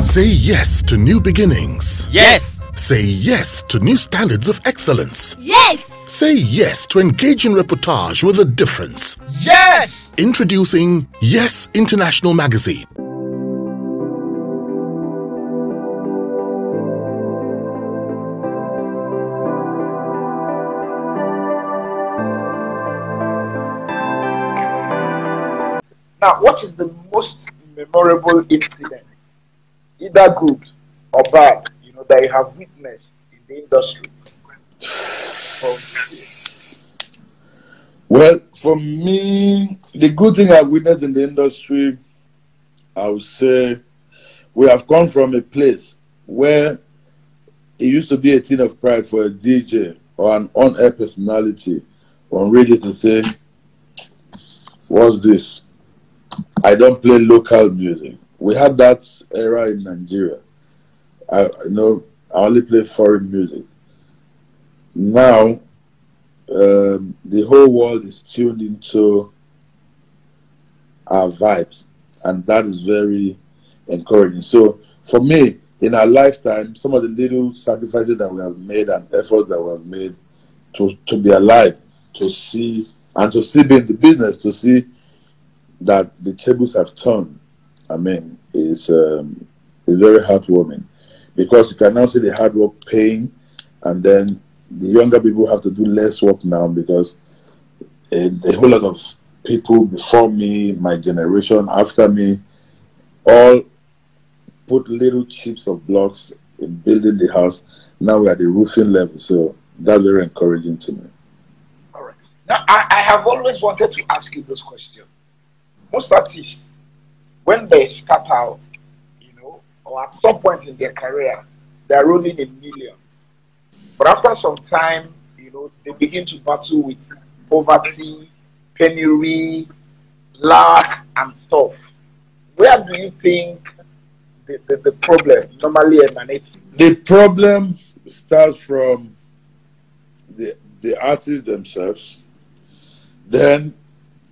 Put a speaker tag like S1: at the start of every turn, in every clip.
S1: Say yes to new beginnings.
S2: Yes.
S1: Say yes to new standards of excellence.
S3: Yes.
S1: Say yes to engaging reportage with a difference.
S2: Yes.
S1: Introducing Yes International Magazine.
S4: Now, what is the most memorable incident, either good or bad, that you have witnessed in the industry?
S5: Well, for me, the good thing I've witnessed in the industry, I would say, we have come from a place where it used to be a thing of pride for a DJ or an on-air personality on radio to say, "What's this? I don't play local music." We had that era in Nigeria. I only play foreign music. Now, the whole world is tuned into our vibes, and that is very encouraging. So, for me, in our lifetime, some of the little sacrifices that we have made and efforts that we have made to be alive, to see, and to see be in the business, to see that the tables have turned, is very heartwarming, because you can now see the hard work paying, and then the younger people have to do less work now because a whole lot of people before me, my generation, after me, all put little chips of blocks in building the house. Now we're at the roofing level, so that's very encouraging to me.
S4: All right. Now, I have always wanted to ask you this question. Most artists, when they start out, or at some point in their career, they're rolling in millions. But after some time, they begin to battle with poverty, penury, lack, and stuff. Where do you think the problem normally emanates?
S5: The problem starts from the artists themselves. Then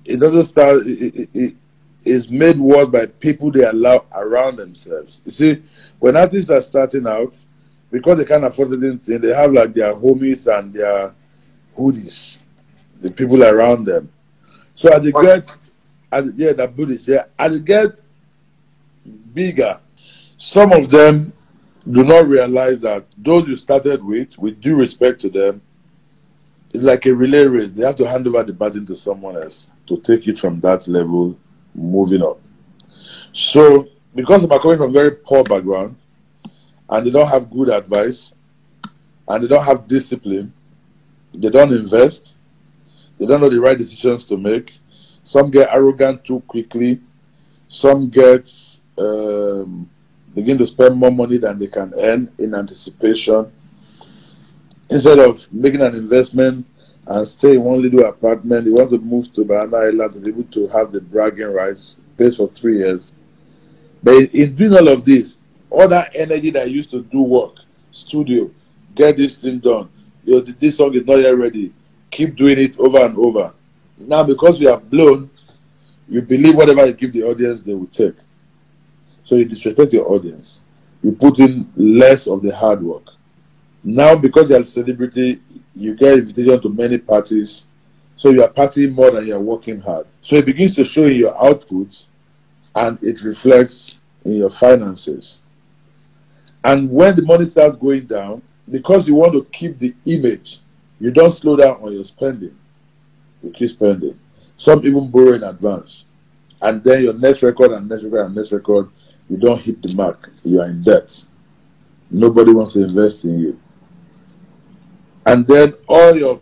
S5: it doesn't start. It is made worse by people they allow around themselves. You see, when artists are starting out, because they can't afford anything, they have like their homies and their hoodies, the people around them. So as they get bigger, some of them do not realize that those you started with due respect to them, it's like a relay race. They have to hand over the baton to someone else to take it from that level, moving up. So, because they are coming from very poor background, and they don't have good advice, and they don't have discipline, they don't invest, they don't know the right decisions to make. Some get arrogant too quickly. Some begin to spend more money than they can earn in anticipation. Instead of making an investment and stay in one little apartment, he wants to move to Banana Island to be able to have the bragging rights, pays for 3 years. But in doing all of this, all that energy that I used to do work, studio, get this thing done, this song is not yet ready, keep doing it over and over. Now, because you have blown, you believe whatever you give the audience, they will take. So you disrespect your audience. You put in less of the hard work. Now, because you're a celebrity, you get invitation to many parties, so you are partying more than you are working hard. So it begins to show in your outputs, and it reflects in your finances. And when the money starts going down, because you want to keep the image, you don't slow down on your spending. You keep spending. Some even borrow in advance. And then your next record and next record and next record, you don't hit the mark. You are in debt. Nobody wants to invest in you. And then all your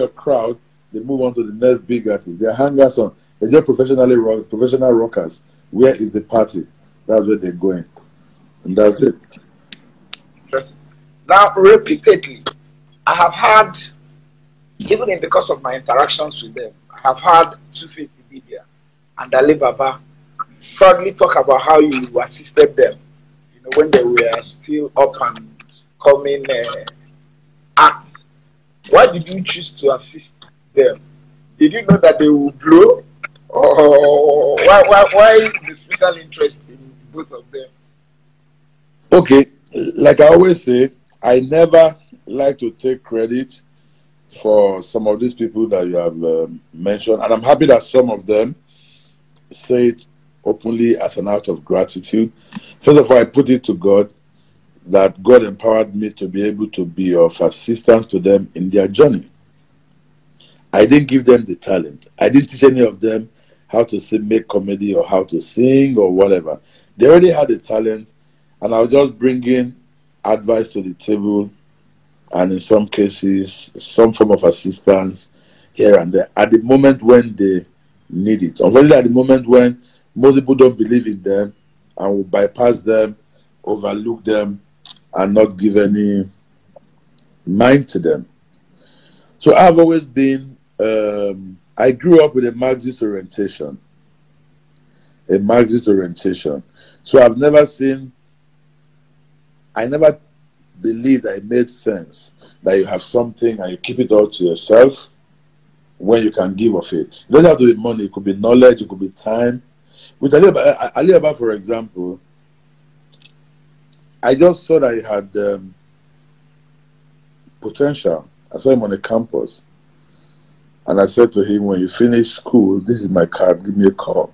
S5: crowd, they move on to the next big artist. They're hangers on. They're just professional rockers. Where is the party? That's where they're going. And that's it.
S4: Now, repeatedly, I have had, even in the course of my interactions with them, I have had Two-Face Media and Ali Baba proudly talk about how you assisted them, when they were still up and coming acts. Why did you choose to assist them? Did you know that they will blow? Or why is the special interest in both of them?
S5: Okay, like I always say, I never like to take credit for some of these people that you have mentioned, and I'm happy that some of them say it openly as an act of gratitude. First of all, I put it to God that God empowered me to be able to be of assistance to them in their journey. I didn't give them the talent. I didn't teach any of them how to sing, make comedy, or how to sing or whatever. They already had the talent, and I was just bringing advice to the table, and in some cases, some form of assistance here and there at the moment when they need it. Unfortunately, at the moment when most people don't believe in them and will bypass them, overlook them, and not give any mind to them. So I've always been, I grew up with a Marxist orientation. A Marxist orientation. So I've never seen, I never believed that it made sense that you have something and you keep it all to yourself when you can give of it. It doesn't have to be money, it could be knowledge, it could be time. With Ali Abba, for example, I just saw that he had potential. I saw him on the campus. And I said to him, when you finish school, this is my card, give me a call.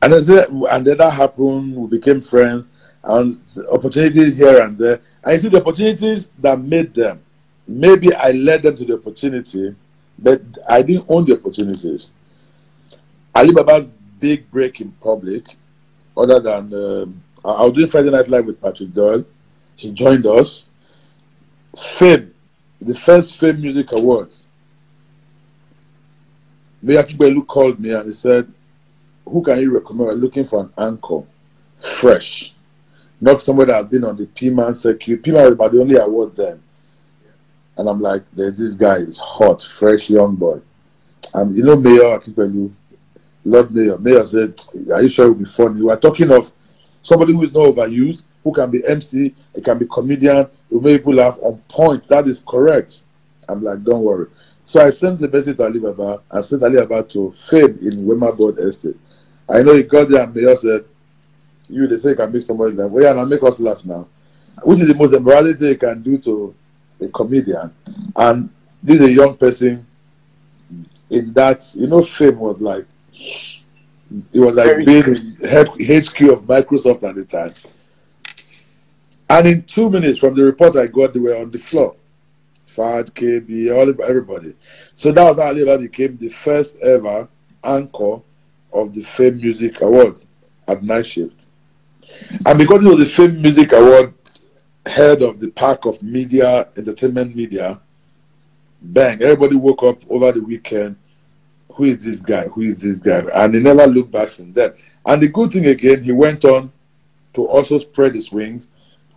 S5: And and then that happened, we became friends, and opportunities here and there. And you see the opportunities that made them. Maybe I led them to the opportunity, but I didn't own the opportunities. Ali Baba's big break in public, other than I was doing Friday Night Live with Patrick Doyle. He joined us. Fame, the first Fame Music Awards. Mayor Kimbelu called me and he said, who can you recommend? We're looking for an anchor, fresh. Not somebody that has been on the P-Man circuit. P-Man was about the only award then. And I'm like, there's this guy, is hot, fresh, young boy. And you know Mayor Kimbelu, Lord Mayor. Mayor said, are you sure it will be funny? We are talking of somebody who is not overused, who can be MC, it can be comedian, who make people laugh on point. That is correct. I'm like, don't worry. So I sent the message to Ali Baba and sent Ali Baba to Fame in Wema Board Estate. I know he got there and Mayor said, they say you can make somebody laugh. Well, yeah, now make us laugh now. Which is the most embarrassing thing you can do to a comedian. And this is a young person in that, Fame was like, it was like being in HQ of Microsoft at the time. And in 2 minutes from the report I got, they were on the floor. Fad, KB, everybody. So that was how Ali Baba became the first ever anchor of the Fame Music Awards at night shift. And because it was the Fame Music Award, head of the pack of media, entertainment media, bang, everybody woke up over the weekend. Who is this guy? Who is this guy? And he never looked back since then. And the good thing again, he went on to also spread his wings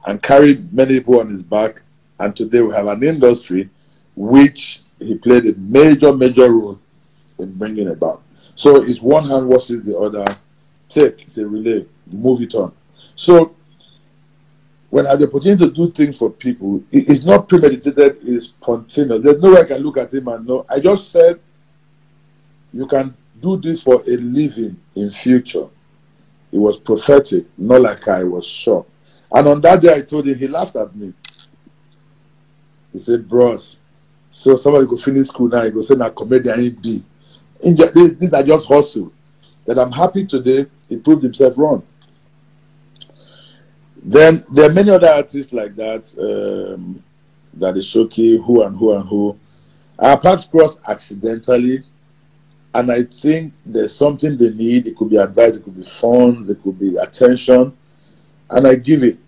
S5: and carry many people on his back. And today we have an industry which he played a major role in bringing about. So it's one hand washes the other. It's a relay, move it on. So when I have the opportunity to do things for people, it's not premeditated, it's spontaneous. There's no way I can look at him and know. I just said, you can do this for a living in future. It was prophetic, not like I was sure. And on that day I told him, he laughed at me. He said, bros, so somebody go finish school now, he go say, now comedian ain't be. These are just hustle. But I'm happy today, he proved himself wrong. Then there are many other artists like that, that is Shoki, who and who. Our paths crossed accidentally, and I think there's something they need. It could be advice, it could be funds, it could be attention, and I give it.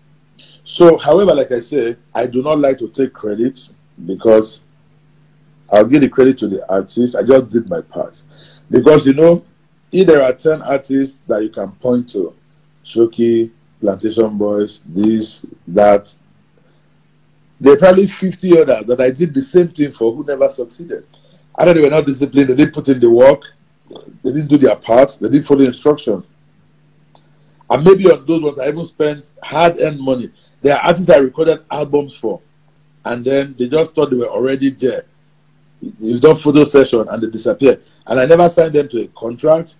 S5: So, however, like I said, I do not like to take credit because I'll give the credit to the artist. I just did my part. Because, if there are 10 artists that you can point to, Shoki, Plantation Boys, this, that, there are probably 50 others that I did the same thing for who never succeeded. Either they were not disciplined, they didn't put in the work, they didn't do their part, they didn't follow instructions. And maybe on those ones I even spent hard-earned money. There are artists I recorded albums for, and then they just thought they were already there. It's done photo session and they disappear. And I never signed them to a contract.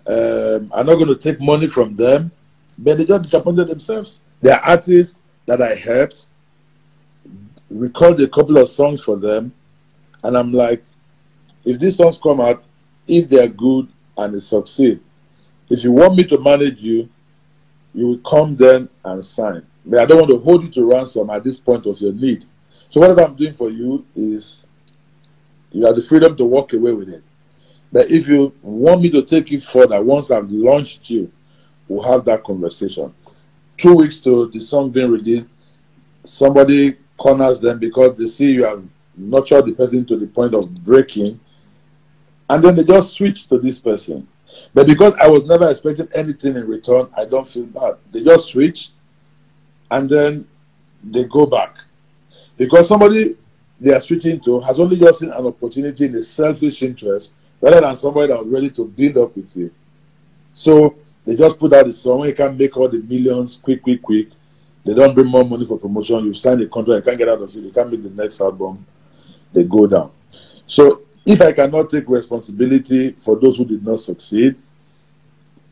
S5: I'm not going to take money from them. but they just disappointed themselves. There are artists that I helped, record a couple of songs for them, and I'm like, if these songs come out, if they are good and they succeed, if you want me to manage you, you will come then and sign. But I don't want to hold you to ransom at this point of your need. So whatever I'm doing for you is you have the freedom to walk away with it. But if you want me to take it further, once I've launched you, we'll have that conversation. 2 weeks to the song being released, somebody corners them because they see you have nurtured the person to the point of breaking, and then they just switch to this person. But because I was never expecting anything in return, I don't feel bad. They just switch, and then they go back. Because somebody they are switching to has only just seen an opportunity in a selfish interest rather than somebody that was ready to build up with you. So they just put out the song. When you can't make all the millions quick. They don't bring more money for promotion. You sign a contract, you can't get out of it. You can't make the next album. They go down. So if I cannot take responsibility for those who did not succeed,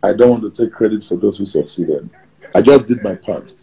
S5: I don't want to take credit for those who succeeded. I just did my part.